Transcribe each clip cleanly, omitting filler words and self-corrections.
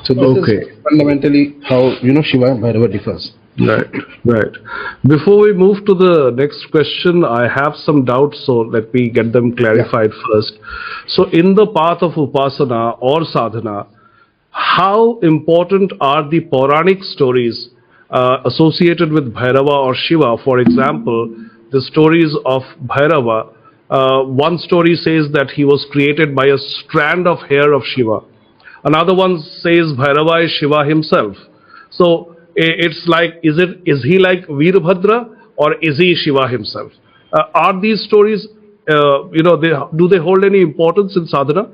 So this is fundamentally how Shiva and Bhairava differs. Right, right. Before we move to the next question, I have some doubts, so let me get them clarified first. So, in the path of Upasana or Sadhana, how important are the puranic stories associated with Bhairava or Shiva? For example, the stories of Bhairava. One story says that he was created by a strand of hair of Shiva. Another one says Bhairava is Shiva himself. So it's like, is he like Veerabhadra or is he Shiva himself? Are these stories, do they hold any importance in sadhana?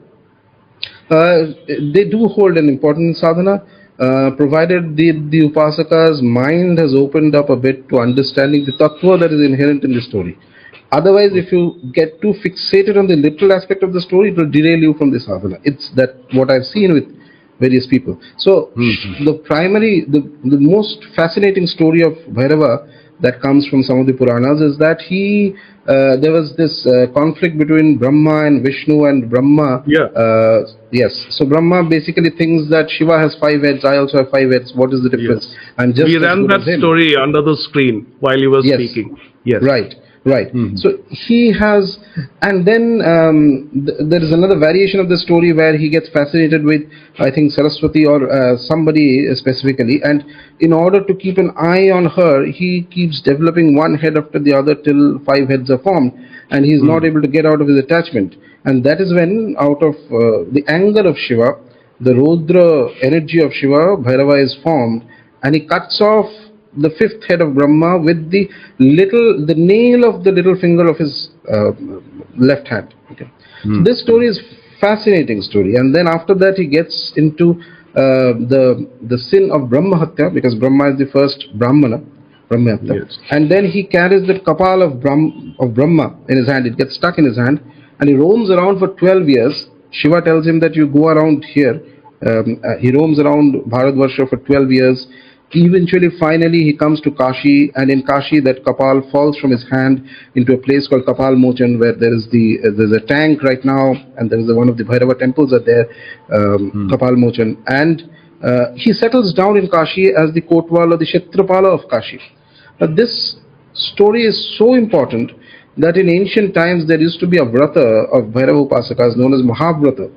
They do hold an important sadhana, provided the upasaka's mind has opened up a bit to understanding the tattva that is inherent in the story. Otherwise, if you get too fixated on the literal aspect of the story, it will derail you from the sadhana. It's that what I've seen with various people. So the most fascinating story of Bhairava that comes from some of the Puranas is that there was this conflict between Brahma and Vishnu, and Brahma. Yes. So Brahma basically thinks that Shiva has 5 heads, I also have 5 heads. What is the difference? Yes. I'm just we ran that story under the screen while you were speaking. Yes. Right. So he has, and then there is another variation of the story where he gets fascinated with, I think, Saraswati or somebody specifically, and in order to keep an eye on her, he keeps developing one head after the other till 5 heads are formed, and he's not able to get out of his attachment. And that is when, out of the anger of Shiva, the Rudra energy of Shiva, Bhairava is formed, and he cuts off the 5th head of Brahma with the nail of the little finger of his left hand. Okay. So this story is fascinating story, and then after that he gets into the sin of Brahmahatya, because Brahma is the first Brahmana, and then he carries the kapal of Brahma in his hand. It gets stuck in his hand, and he roams around for 12 years. Shiva tells him that you go around here. He roams around Bharatvarsha for 12 years. Eventually, finally, he comes to Kashi, and in Kashi, that kapal falls from his hand into a place called Kapal Mochan, where there's a tank right now, and there is one of the Bhairava temples are there, Kapal Mochan, and he settles down in Kashi as the Kotwal or the Kshetrapala of Kashi. But this story is so important that in ancient times there used to be a vrata of Bhairava Upasakas known as Mahavrata,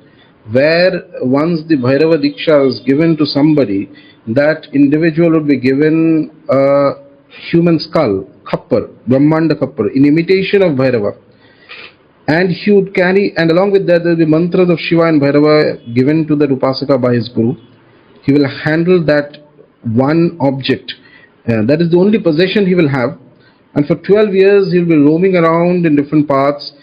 where once the Bhairava Diksha was given to somebody, that individual would be given a human skull, khappar, Brahmanda khappar, in imitation of Bhairava. And he would carry, and along with that, there will be mantras of Shiva and Bhairava given to the Upasaka by his guru. He will handle that one object. That is the only possession he will have. And for 12 years, he will be roaming around in different paths,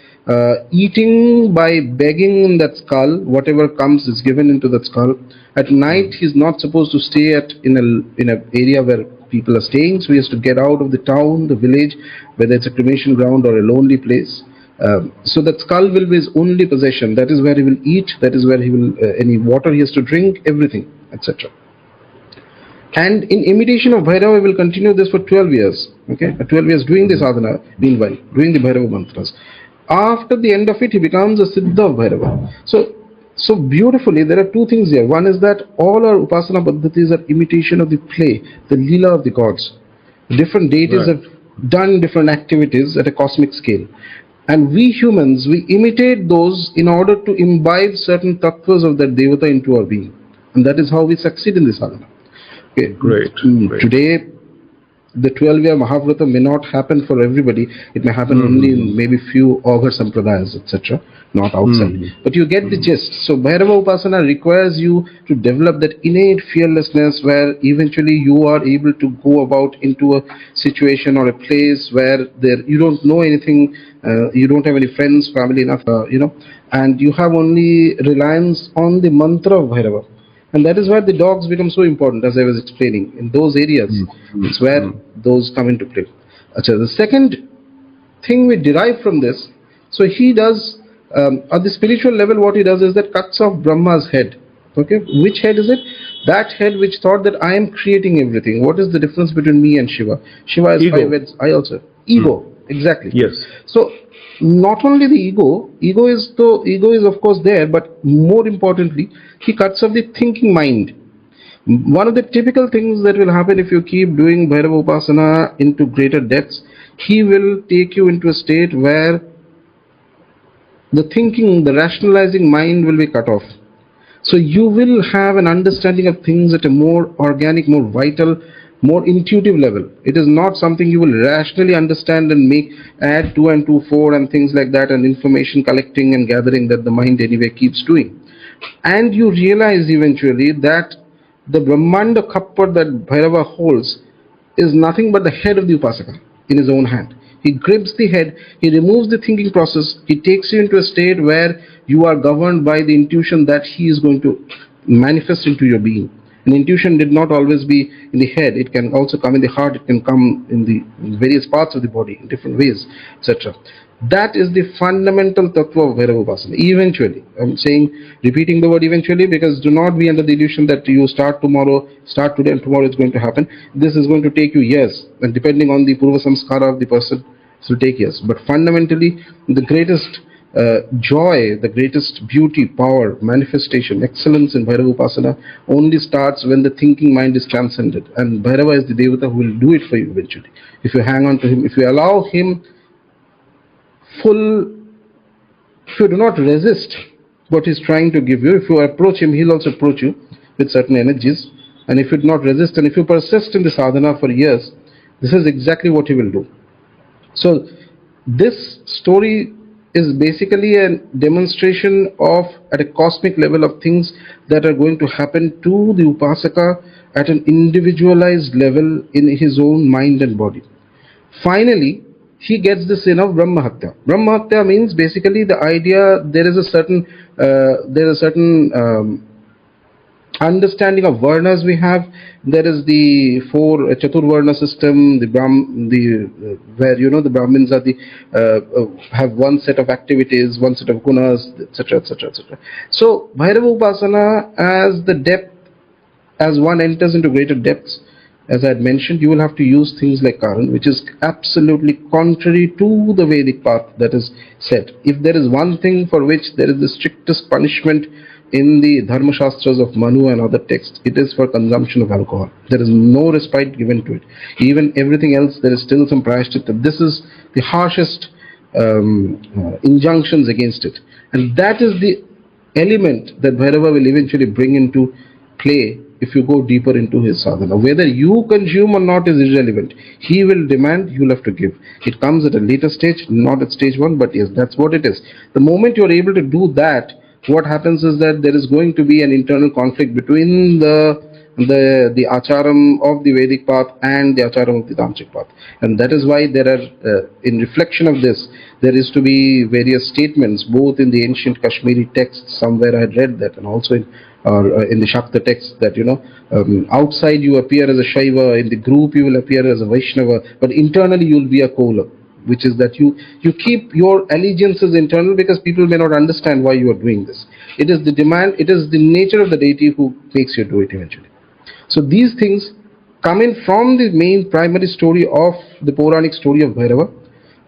eating by begging in that skull. Whatever comes is given into that skull. At night, he's not supposed to stay in an area where people are staying, so he has to get out of the town, the village, whether it's a cremation ground or a lonely place. So that skull will be his only possession. That is where he will eat. That is where he will any water he has to drink, everything, etc. And in imitation of Bhairava, we will continue this for 12 years. Okay, 12 years doing the sadhana, meanwhile doing the Bhairava mantras. After the end of it, he becomes a Siddha of Bhairava. So beautifully, there are two things here. One is that all our Upasana Paddhatis are imitation of the play, the leela of the gods. Different deities have done different activities at a cosmic scale. And we humans, we imitate those in order to imbibe certain tattvas of that devata into our being. And that is how we succeed in this sadhana. Okay. Great. Today, the 12-year Mahavrata may not happen for everybody. It may happen only in maybe few Aghar Sampradayas, etc., not outside. But you get the gist. So Bhairava Upasana requires you to develop that innate fearlessness where eventually you are able to go about into a situation or a place where you don't know anything, you don't have any friends, family enough, and you have only reliance on the mantra of Bhairava. And that is where the dogs become so important, as I was explaining. In those areas, it's where those come into play. The second thing we derive from this, so he does, at the spiritual level, what he does is that cuts off Brahma's head. Okay, which head is it? That head which thought that I am creating everything. What is the difference between me and Shiva? Shiva has 5 heads, I also. Ego, exactly. Yes. So, not only the ego is of course there, but more importantly, he cuts off the thinking mind. One of the typical things that will happen if you keep doing Bhairava Upasana into greater depths, he will take you into a state where the thinking, the rationalizing mind will be cut off. So you will have an understanding of things at a more organic, more vital, more intuitive level. It is not something you will rationally understand and add 2 and 2, 4 and things like that, and information collecting and gathering that the mind anyway keeps doing. And you realize eventually that the Brahmanda Kappar that Bhairava holds is nothing but the head of the Upasaka in his own hand. He grips the head, he removes the thinking process, he takes you into a state where you are governed by the intuition that he is going to manifest into your being. And intuition did not always be in the head, it can also come in the heart, it can come in the various parts of the body in different ways, etc. That is the fundamental tattva of Bhairava Upasana. Eventually, I'm saying, repeating the word eventually, because do not be under the illusion that you start today and tomorrow it's going to happen. This is going to take you years, and depending on the purva samskara of the person, it will take years. But fundamentally, the greatest joy, the greatest beauty, power, manifestation, excellence in Bhairava Upasana only starts when the thinking mind is transcended. And Bhairava is the Devata who will do it for you eventually. If you hang on to him, if you allow him if you do not resist what he's trying to give you, if you approach him, he'll also approach you with certain energies. And if you do not resist, and if you persist in the sadhana for years, this is exactly what he will do. So this story is basically a demonstration of, at a cosmic level, of things that are going to happen to the Upasaka at an individualized level in his own mind and body. Finally, he gets the sin of Brahmahatya. Brahmahatya means basically the idea there is a certain understanding of varnas we have. There is the 4 Chaturvarna system, where the Brahmins are have one set of activities, one set of gunas, etc., etc., etc. So Bhairava Upasana, as one enters into greater depths, as I had mentioned, you will have to use things like Karan, which is absolutely contrary to the Vedic path that is set. If there is one thing for which there is the strictest punishment in the Dharma Shastras of Manu and other texts, it is for consumption of alcohol. There is no respite given to it. Even everything else, there is still some prayashchitta. This is the harshest injunctions against it. And that is the element that Bhairava will eventually bring into play if you go deeper into his sadhana. Whether you consume or not is irrelevant. He will demand, you will have to give. It comes at a later stage, not at stage 1, but yes, that's what it is. The moment you are able to do that, what happens is that there is going to be an internal conflict between the acharam of the Vedic path and the acharam of the Tantric path. And that is why there are, in reflection of this, there is to be various statements, both in the ancient Kashmiri texts, somewhere I had read that, and also in the Shakta text, that outside you appear as a Shiva, in the group you will appear as a Vaishnava, but internally you will be a Kola, which is that you keep your allegiances internal, because people may not understand why you are doing this. It is the demand, it is the nature of the deity who makes you do it eventually. So these things come in from the main primary story of the Puranic story of Bhairava.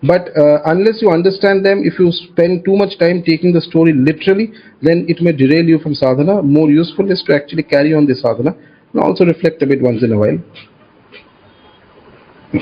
But unless you understand them, if you spend too much time taking the story literally, then it may derail you from sadhana. More useful is to actually carry on the sadhana and also reflect a bit once in a while.